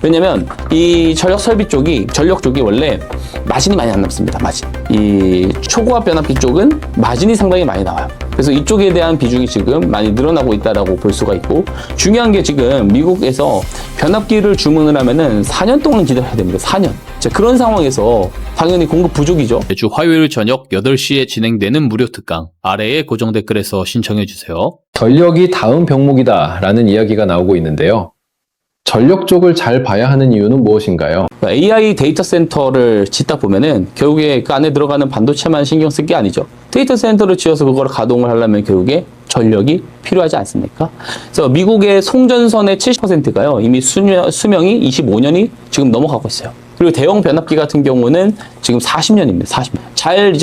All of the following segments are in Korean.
왜냐면 이 전력 설비 쪽이, 전력 쪽이 원래 마진이 많이 안 남습니다. 마진. 이 초고압 변압기 쪽은 마진이 상당히 많이 나와요. 그래서 이쪽에 대한 비중이 지금 많이 늘어나고 있다라고 볼 수가 있고, 중요한 게 지금 미국에서 변압기를 주문을 하면은 4년 동안 기다려야 됩니다. 4년. 자, 그런 상황에서 당연히 공급 부족이죠. 매주 화요일 저녁 8시에 진행되는 무료 특강, 아래에 고정 댓글에서 신청해 주세요. 전력이 다음 병목이다 라는 이야기가 나오고 있는데요. 전력 쪽을 잘 봐야 하는 이유는 무엇인가요? AI 데이터 센터를 짓다 보면은 결국에 그 안에 들어가는 반도체만 신경 쓸 게 아니죠. 데이터 센터를 지어서 그걸 가동을 하려면 결국에 전력이 필요하지 않습니까? 그래서 미국의 송전선의 70%가요. 이미 수명이 25년이 지금 넘어가고 있어요. 그리고 대형 변압기 같은 경우는 지금 40년입니다. 40년. 잘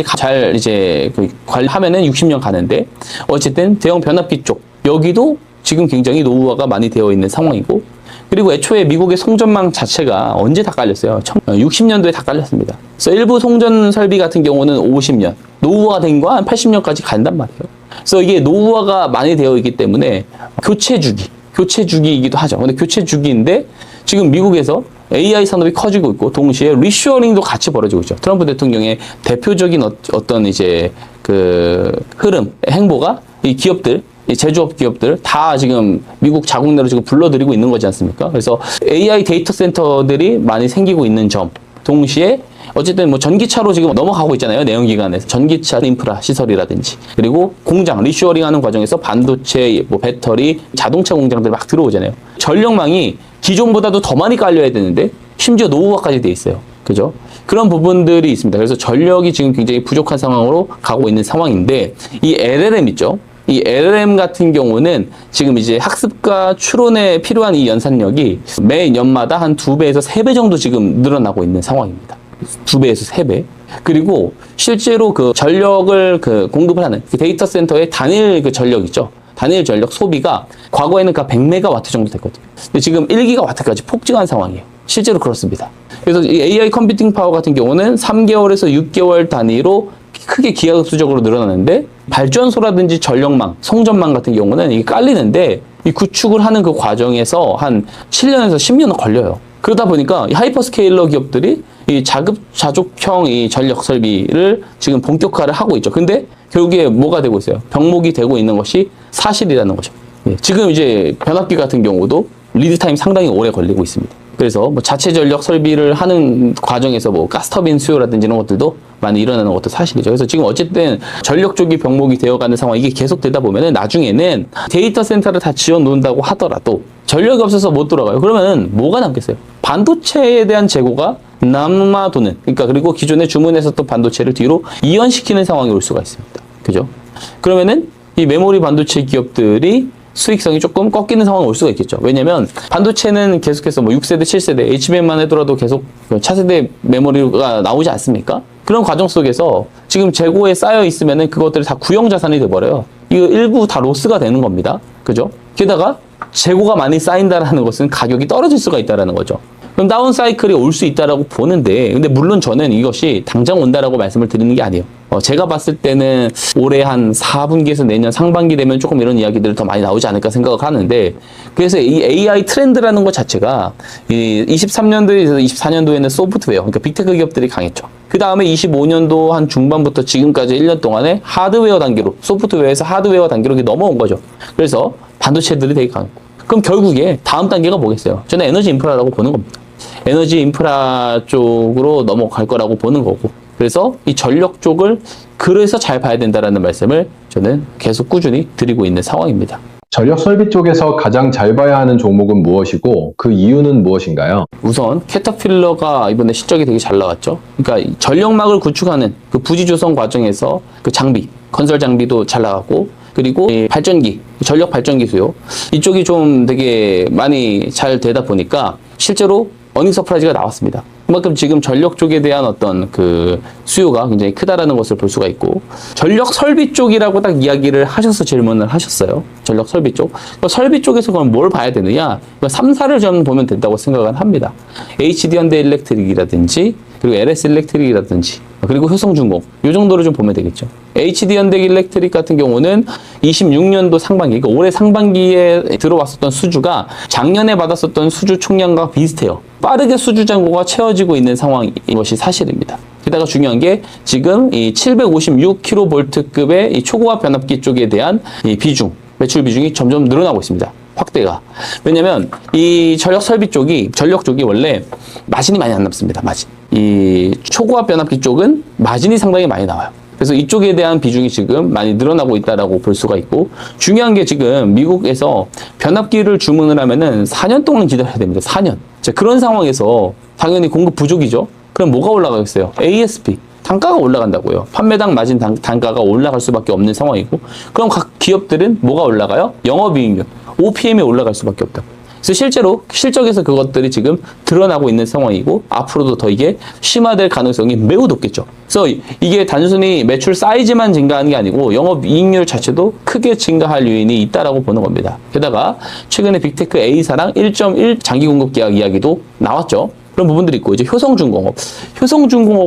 관리하면은 60년 가는데, 어쨌든 대형 변압기 쪽, 여기도 지금 굉장히 노후화가 많이 되어 있는 상황이고, 그리고 애초에 미국의 송전망 자체가 언제 다 깔렸어요? 60년도에 다 깔렸습니다. 그래서 일부 송전 설비 같은 경우는 50년, 노후화가 된 거 한 80년까지 간단 말이에요. 그래서 이게 노후화가 많이 되어 있기 때문에 교체 주기이기도 하죠. 근데 교체 주기인데 지금 미국에서 AI 산업이 커지고 있고 동시에 리쇼어링도 같이 벌어지고 있죠. 트럼프 대통령의 대표적인 어떤 이제 그 흐름, 행보가 이 기업들, 이 제조업 기업들 다 지금 미국 자국 내로 지금 불러들이고 있는 거지 않습니까? 그래서 AI 데이터 센터들이 많이 생기고 있는 점, 동시에 어쨌든 뭐 전기차로 지금 넘어가고 있잖아요. 내연기관에서 전기차 인프라 시설이라든지, 그리고 공장 리쇼어링 하는 과정에서 반도체, 뭐 배터리, 자동차 공장들 막 들어오잖아요. 전력망이 기존보다도 더 많이 깔려야 되는데 심지어 노후화까지 돼 있어요. 그죠? 그런 부분들이 있습니다. 그래서 전력이 지금 굉장히 부족한 상황으로 가고 있는 상황인데, 이 LLM 있죠? 이 LLM 같은 경우는 지금 이제 학습과 추론에 필요한 이 연산력이 매년마다 한 2배에서 3배 정도 지금 늘어나고 있는 상황입니다. 2배에서 3배. 그리고 실제로 그 전력을 공급을 하는 그 데이터 센터의 단일 그 전력 있죠. 단일 전력 소비가 과거에는 100메가와트 정도 됐거든요. 근데 지금 1기가와트까지 폭증한 상황이에요. 실제로 그렇습니다. 그래서 이 AI 컴퓨팅 파워 같은 경우는 3개월에서 6개월 단위로 크게 기하급수적으로 늘어나는데, 발전소라든지 전력망, 송전망 같은 경우는 이게 깔리는데 이 구축을 하는 그 과정에서 한 7년에서 10년은 걸려요. 그러다 보니까 이 하이퍼스케일러 기업들이 이 자급자족형 이 전력 설비를 지금 본격화를 하고 있죠. 근데 결국에 뭐가 되고 있어요? 병목이 되고 있는 것이 사실이라는 거죠. 지금 이제 변압기 같은 경우도 리드타임 상당히 오래 걸리고 있습니다. 그래서 뭐 자체 전력 설비를 하는 과정에서 뭐 가스터빈 수요라든지 이런 것들도 많이 일어나는 것도 사실이죠. 그래서 지금 어쨌든 전력 쪽이 병목이 되어가는 상황, 이게 계속되다 보면은 나중에는 데이터 센터를 다 지어 놓는다고 하더라도 전력이 없어서 못 돌아가요. 그러면은 뭐가 남겠어요? 반도체에 대한 재고가 남아도는, 그러니까 그리고 기존에 주문했었던 반도체를 뒤로 이연시키는 상황이 올 수가 있습니다. 그죠? 그러면은 이 메모리 반도체 기업들이 수익성이 조금 꺾이는 상황이 올 수가 있겠죠. 왜냐면 반도체는 계속해서 뭐 6세대, 7세대, HBM만 하더라도 계속 차세대 메모리가 나오지 않습니까? 그런 과정 속에서 지금 재고에 쌓여 있으면은 그것들이 다 구형 자산이 돼버려요. 이거 일부 다 로스가 되는 겁니다. 그죠? 게다가 재고가 많이 쌓인다라는 것은 가격이 떨어질 수가 있다라는 거죠. 그럼 다운 사이클이 올 수 있다라고 보는데, 근데 물론 저는 이것이 당장 온다라고 말씀을 드리는 게 아니에요. 제가 봤을 때는 올해 한 4분기에서 내년 상반기 되면 조금 이런 이야기들이 더 많이 나오지 않을까 생각을 하는데, 그래서 이 AI 트렌드라는 것 자체가 이 23년도에서 24년도에는 소프트웨어, 그러니까 빅테크 기업들이 강했죠. 그 다음에 25년도 한 중반부터 지금까지 1년 동안에 하드웨어 단계로, 소프트웨어에서 하드웨어 단계로 넘어온 거죠. 그래서 반도체들이 되게 강했고, 그럼 결국에 다음 단계가 뭐겠어요? 저는 에너지 인프라라고 보는 겁니다. 에너지 인프라 쪽으로 넘어갈 거라고 보는 거고, 그래서 이 전력 쪽을 그래서 잘 봐야 된다라는 말씀을 저는 계속 꾸준히 드리고 있는 상황입니다. 전력 설비 쪽에서 가장 잘 봐야 하는 종목은 무엇이고 그 이유는 무엇인가요? 우선 캐터필러가 이번에 실적이 되게 잘 나왔죠. 그러니까 전력막을 구축하는 그 부지 조성 과정에서 그 장비, 건설 장비도 잘 나갔고, 그리고 발전기, 전력 발전기 수요, 이쪽이 좀 되게 많이 잘 되다 보니까 실제로 어닝 서프라이즈가 나왔습니다. 그만큼 지금 전력 쪽에 대한 어떤 그 수요가 굉장히 크다라는 것을 볼 수가 있고, 전력 설비 쪽이라고 딱 이야기를 하셔서 질문을 하셨어요. 전력 설비 쪽. 설비 쪽에서 그럼 뭘 봐야 되느냐? 3사를 좀 보면 된다고 생각을 합니다. HD 현대 일렉트릭이라든지, 그리고 LS 일렉트릭이라든지, 그리고 효성중공 이 정도로 좀 보면 되겠죠. HD현대일렉트릭 같은 경우는 26년도 상반기, 그러니까 올해 상반기에 들어왔었던 수주가 작년에 받았었던 수주 총량과 비슷해요. 빠르게 수주 잔고가 채워지고 있는 상황인 것이 사실입니다. 게다가 중요한 게 지금 이 756kV급의 이 초고압 변압기 쪽에 대한 이 비중, 매출 비중이 점점 늘어나고 있습니다. 확대가. 왜냐면 이 전력 쪽이 원래 마진이 많이 안 남습니다. 마진. 이 초고압 변압기 쪽은 마진이 상당히 많이 나와요. 그래서 이쪽에 대한 비중이 지금 많이 늘어나고 있다라고 볼 수가 있고, 중요한 게 지금 미국에서 변압기를 주문을 하면은 4년 동안 기다려야 됩니다. 4년. 자, 그런 상황에서 당연히 공급 부족이죠. 그럼 뭐가 올라가겠어요? ASP. 단가가 올라간다고요. 판매당 마진 단가가 올라갈 수밖에 없는 상황이고, 그럼 각 기업들은 뭐가 올라가요? 영업이익률, OPM이 올라갈 수밖에 없다. 그래서 실제로 실적에서 그것들이 지금 드러나고 있는 상황이고, 앞으로도 더 이게 심화될 가능성이 매우 높겠죠. 그래서 이게 단순히 매출 사이즈만 증가하는 게 아니고 영업이익률 자체도 크게 증가할 요인이 있다라고 보는 겁니다. 게다가 최근에 빅테크 A사랑 1.1 장기 공급 계약 이야기도 나왔죠. 그런 부분들이 있고, 이제 효성중공업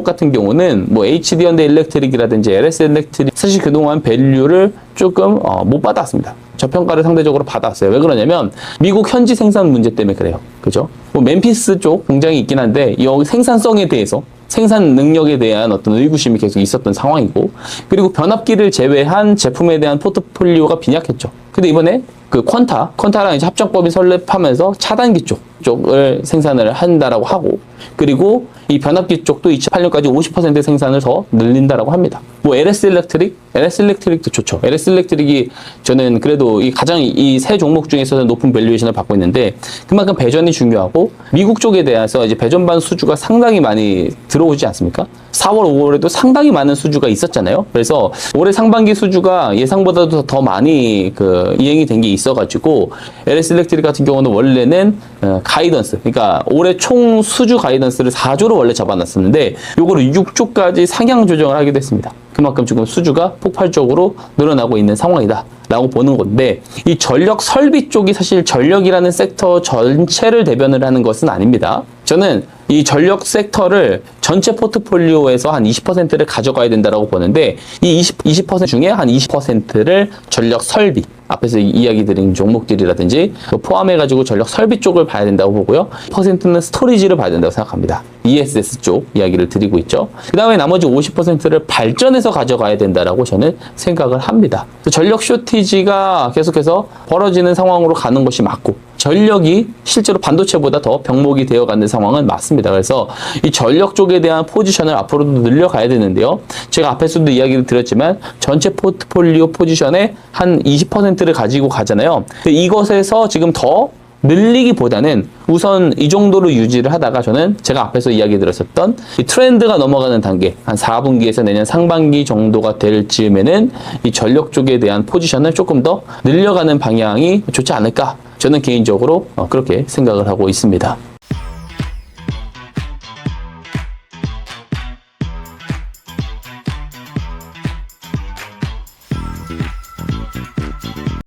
같은 경우는 뭐 HD현대일렉트릭이라든지 LS일렉트릭 사실 그동안 밸류를 조금 못 받았습니다. 저평가를 상대적으로 받았어요. 왜 그러냐면 미국 현지 생산 문제 때문에 그래요. 그죠? 뭐 멤피스 쪽 공장이 있긴 한데 여기 생산성에 대해서, 생산 능력에 대한 어떤 의구심이 계속 있었던 상황이고, 그리고 변압기를 제외한 제품에 대한 포트폴리오가 빈약했죠. 근데 이번에 그 퀀타랑 이제 합작법이 설립하면서 차단기 쪽을 생산을 한다라고 하고, 그리고 이 변압기 쪽도 2008년까지 50% 생산을 더 늘린다라고 합니다. 뭐 LS일렉트릭도 좋죠. LS일렉트릭이 저는 그래도 이 가장 이 세 종목 중에서는 높은 밸류에이션을 받고 있는데, 그만큼 배전이 중요하고 미국 쪽에 대해서 이제 배전반 수주가 상당히 많이 들어오지 않습니까? 4월, 5월에도 상당히 많은 수주가 있었잖아요. 그래서 올해 상반기 수주가 예상보다도 더 많이 이행이 된 게 있어가지고, LS일렉트릭 같은 경우는 원래는 가이던스, 그러니까 올해 총 수주 가이던스를 4조로 원래 잡아놨었는데 요거를 6조까지 상향 조정을 하게 됐습니다. 그만큼 지금 수주가 폭발적으로 늘어나고 있는 상황이다 라고 보는 건데, 이 전력 설비 쪽이 사실 전력이라는 섹터 전체를 대변을 하는 것은 아닙니다. 저는 이 전력 섹터를 전체 포트폴리오에서 한 20%를 가져가야 된다고 보는데, 이 20% 중에 한 20%를 전력 설비, 앞에서 이야기 드린 종목들이라든지 포함해가지고 전력 설비 쪽을 봐야 된다고 보고요. 10%는 스토리지를 봐야 된다고 생각합니다. ESS 쪽 이야기를 드리고 있죠. 그 다음에 나머지 50%를 발전해서 가져가야 된다라고 저는 생각을 합니다. 전력 쇼티지가 계속해서 벌어지는 상황으로 가는 것이 맞고, 전력이 실제로 반도체보다 더 병목이 되어가는 상황은 맞습니다. 그래서 이 전력 쪽에 대한 포지션을 앞으로도 늘려가야 되는데요. 제가 앞에서도 이야기를 드렸지만 전체 포트폴리오 포지션의 한 20%를 가지고 가잖아요. 근데 이것에서 지금 더 늘리기보다는 우선 이 정도로 유지를 하다가, 저는 제가 앞에서 이야기 드렸었던 이 트렌드가 넘어가는 단계, 한 4분기에서 내년 상반기 정도가 될 즈음에는 이 전력 쪽에 대한 포지션을 조금 더 늘려가는 방향이 좋지 않을까, 저는 개인적으로 그렇게 생각을 하고 있습니다.